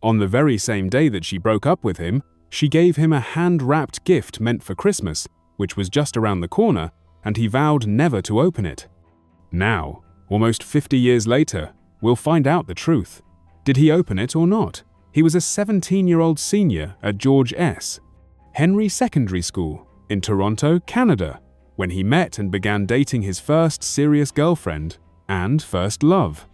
On the very same day that she broke up with him, she gave him a hand-wrapped gift meant for Christmas, which was just around the corner, and he vowed never to open it. Now, almost 50 years later, we'll find out the truth. Did he open it or not? He was a 17-year-old senior at George S. Henry Secondary School in Toronto, Canada, when he met and began dating his first serious girlfriend and first love.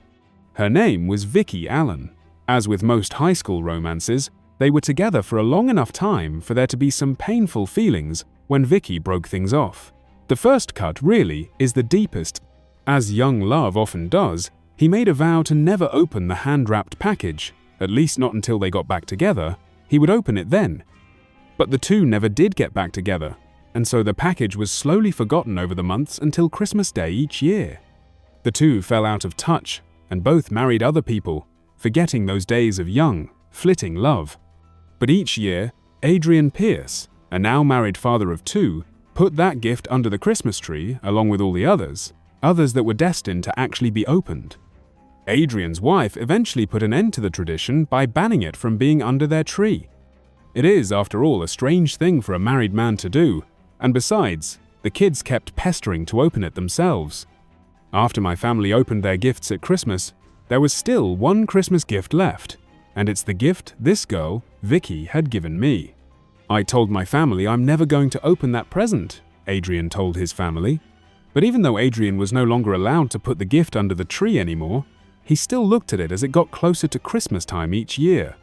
Her name was Vicky Allen. As with most high school romances, they were together for a long enough time for there to be some painful feelings when Vicky broke things off. The first cut, really, is the deepest. As young love often does, he made a vow to never open the hand-wrapped package, at least not until they got back together. He would open it then. But the two never did get back together, and so the package was slowly forgotten over the months until Christmas Day each year. The two fell out of touch, and both married other people, forgetting those days of young, flitting love. But each year, Adrian Pierce, a now married father of two, put that gift under the Christmas tree along with all the others that were destined to actually be opened. Adrian's wife eventually put an end to the tradition by banning it from being under their tree. It is, after all, a strange thing for a married man to do, and besides, the kids kept pestering to open it themselves. After my family opened their gifts at Christmas, there was still one Christmas gift left, and it's the gift this girl, Vicky, had given me. I told my family I'm never going to open that present, Adrian told his family. But even though Adrian was no longer allowed to put the gift under the tree anymore, he still looked at it as it got closer to Christmas time each year.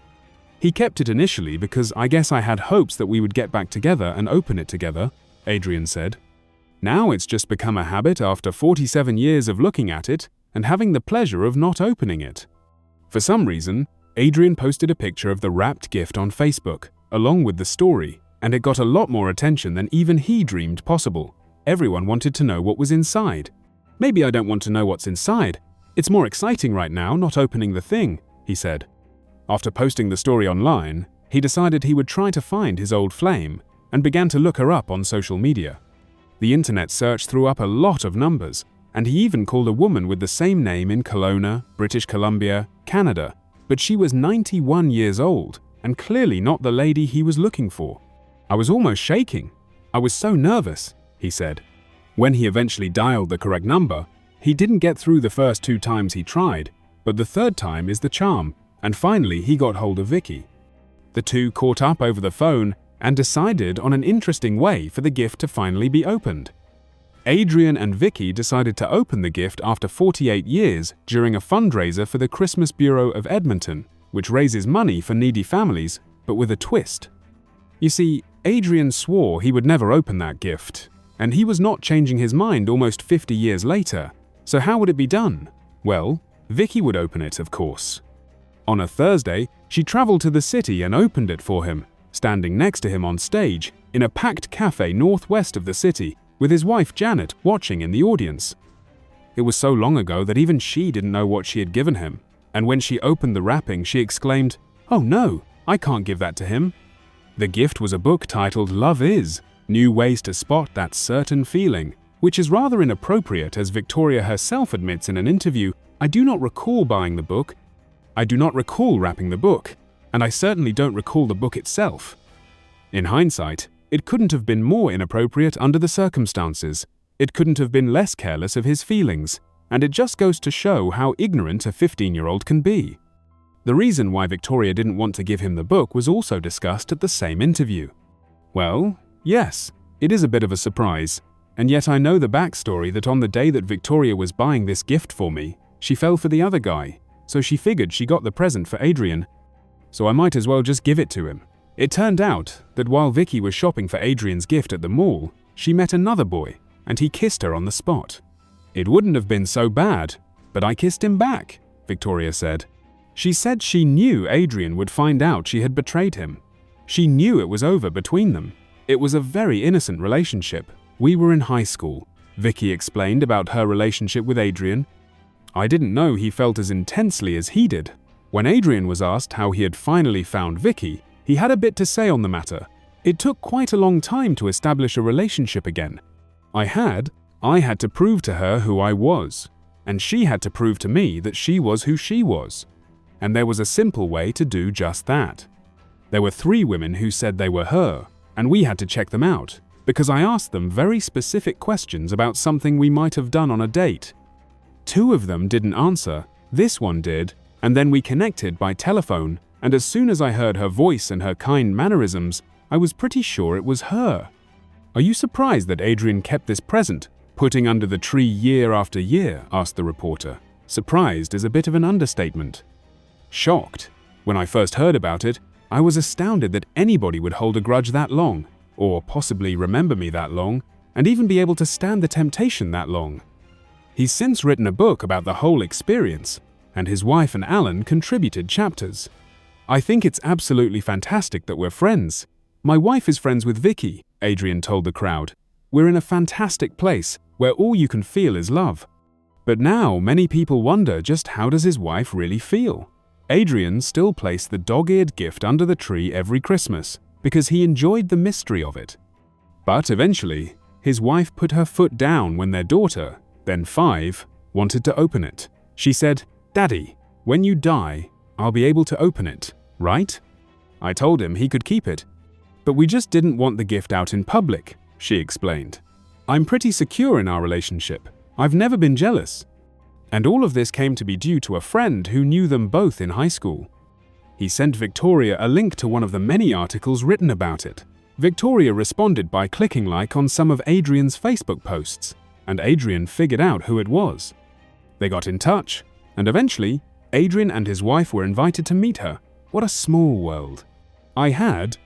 He kept it initially because I guess I had hopes that we would get back together and open it together, Adrian said. Now it's just become a habit after 47 years of looking at it and having the pleasure of not opening it. For some reason, Adrian posted a picture of the wrapped gift on Facebook, along with the story, and it got a lot more attention than even he dreamed possible. Everyone wanted to know what was inside. Maybe I don't want to know what's inside. It's more exciting right now not opening the thing, he said. After posting the story online, he decided he would try to find his old flame and began to look her up on social media. The internet search threw up a lot of numbers, and he even called a woman with the same name in Kelowna, British Columbia, Canada, but she was 91 years old and clearly not the lady he was looking for. I was almost shaking. I was so nervous, he said. When he eventually dialed the correct number, he didn't get through the first 2 times he tried, but the third time is the charm, and finally he got hold of Vicky. The two caught up over the phone and decided on an interesting way for the gift to finally be opened. Adrian and Vicky decided to open the gift after 48 years during a fundraiser for the Christmas Bureau of Edmonton, which raises money for needy families, but with a twist. You see, Adrian swore he would never open that gift, and he was not changing his mind almost 50 years later. So how would it be done? Well, Vicky would open it, of course. On a Thursday, she traveled to the city and opened it for him, standing next to him on stage in a packed cafe northwest of the city, with his wife Janet watching in the audience. It was so long ago that even she didn't know what she had given him, and when she opened the wrapping, she exclaimed, "Oh no, I can't give that to him." The gift was a book titled Love Is, New Ways to Spot That Certain Feeling, which is rather inappropriate as Victoria herself admits in an interview, "I do not recall buying the book. I do not recall wrapping the book, and I certainly don't recall the book itself." In hindsight, it couldn't have been more inappropriate under the circumstances. It couldn't have been less careless of his feelings, and it just goes to show how ignorant a 15-year-old can be. The reason why Victoria didn't want to give him the book was also discussed at the same interview. Well, yes, it is a bit of a surprise, and yet I know the backstory that on the day that Victoria was buying this gift for me, she fell for the other guy, so she figured she got the present for Adrian, so I might as well just give it to him. It turned out that while Vicky was shopping for Adrian's gift at the mall, she met another boy, and he kissed her on the spot. "It wouldn't have been so bad, but I kissed him back," Victoria said. She said she knew Adrian would find out she had betrayed him. She knew it was over between them. It was a very innocent relationship. "We were in high school," Vicky explained about her relationship with Adrian. "I didn't know he felt as intensely as he did." When Adrian was asked how he had finally found Vicky, he had a bit to say on the matter. "It took quite a long time to establish a relationship again. I had to prove to her who I was, and she had to prove to me that she was who she was." and there was a simple way to do just that. There were 3 women who said they were her, and we had to check them out, because I asked them very specific questions about something we might have done on a date. 2 of them didn't answer, this one did, and then we connected by telephone, and as soon as I heard her voice and her kind mannerisms, I was pretty sure it was her. Are you surprised that Adrian kept this present, putting under the tree year after year? Asked the reporter. Surprised is a bit of an understatement. Shocked. When I first heard about it, I was astounded that anybody would hold a grudge that long, or possibly remember me that long, and even be able to stand the temptation that long. He's since written a book about the whole experience, and his wife and Alan contributed chapters. I think it's absolutely fantastic that we're friends. My wife is friends with Vicky, Adrian told the crowd. We're in a fantastic place where all you can feel is love. But now many people wonder just how does his wife really feel? Adrian still placed the dog-eared gift under the tree every Christmas because he enjoyed the mystery of it. But eventually, his wife put her foot down when their daughter, then 5, wanted to open it. She said, "Daddy, when you die, I'll be able to open it, right?" I told him he could keep it. But we just didn't want the gift out in public, she explained. I'm pretty secure in our relationship. I've never been jealous. And all of this came to be due to a friend who knew them both in high school. He sent Victoria a link to one of the many articles written about it. Victoria responded by clicking like on some of Adrian's Facebook posts, and Adrian figured out who it was. They got in touch, and eventually, Adrian and his wife were invited to meet her. What a small world. I had,